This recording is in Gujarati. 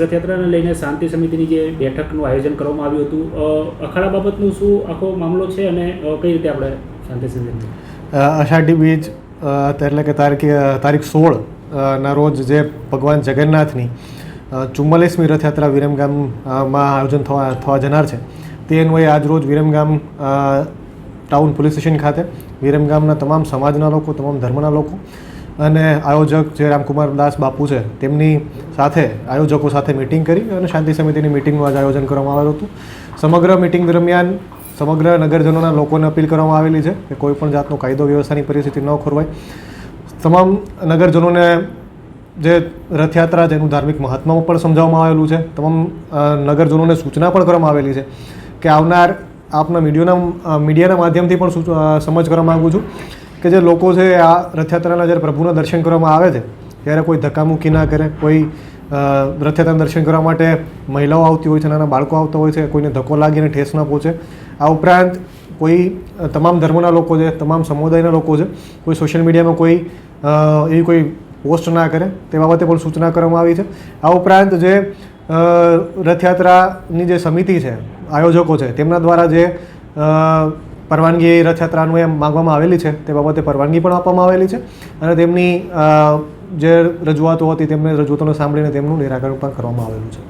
રથયાત્રાને લઈને શાંતિ સમિતિની જે બેઠકનું આયોજન કરવામાં આવ્યું હતું, અખાડા બાબતનું શું આખો મામલો છે અને કઈ રીતે આપણે શાંતિ સમિતિ અષાઢી બીજ એટલે કે તારીખ 16 ના રોજ જે ભગવાન જગન્નાથની 44મી રથયાત્રા વિરમગામમાં આયોજન થવા જનાર છે, તે અન્વયે આજરોજ વિરમગામ ટાઉન પોલીસ સ્ટેશન ખાતે વિરમગામના તમામ સમાજના લોકો, તમામ ધર્મના લોકો અને આયોજક જે રામકુમાર દાસ બાપુ છે તેમની સાથે આયોજકો સાથે મિટિંગ કરી અને શાંતિ સમિતિની મિટિંગનું આજે આયોજન કરવામાં આવેલું હતું. સમગ્ર મિટિંગ દરમિયાન સમગ્ર નગરજનોના લોકોને અપીલ કરવામાં આવેલી છે કે કોઈ પણ જાતનો કાયદો વ્યવસ્થાની પરિસ્થિતિ ન ખોરવાય. તમામ નગરજનોને જે રથયાત્રા તેનું ધાર્મિક મહત્ત્વ પણ સમજાવવામાં આવેલું છે. તમામ નગરજનોને સૂચના પણ કરવામાં આવેલી છે કે આવનાર આપના મીડિયાના માધ્યમથી પણ સમજ કરવા માગું છું કે જે લોકો છે આ રથયાત્રાના જ્યારે પ્રભુના દર્શન કરવામાં આવે છે ત્યારે કોઈ ધક્કામુક્કી ના કરે, કોઈ રથયાત્રાના દર્શન કરવા માટે મહિલાઓ આવતી હોય છે, નાના બાળકો આવતા હોય છે, કોઈને ધક્કો લાગીને ઠેસ ન પહોંચે. આ ઉપરાંત કોઈ તમામ ધર્મના લોકો છે, તમામ સમુદાયના લોકો છે, કોઈ સોશિયલ મીડિયામાં કોઈ એવી કોઈ પોસ્ટ ના કરે તે બાબતે પણ સૂચના કરવામાં આવી છે. આ ઉપરાંત જે રથયાત્રાની જે સમિતિ છે, આયોજકો છે, તેમના દ્વારા જે પરવાનગી રથયાત્રાનું એમ માગવામાં આવેલી છે તે બાબતે પરવાનગી પણ આપવામાં આવેલી છે અને તેમની જે રજૂઆતો હતી તેમને રજૂઆતોને સાંભળીને તેમનું નિરાકરણ પણ કરવામાં આવેલું છે.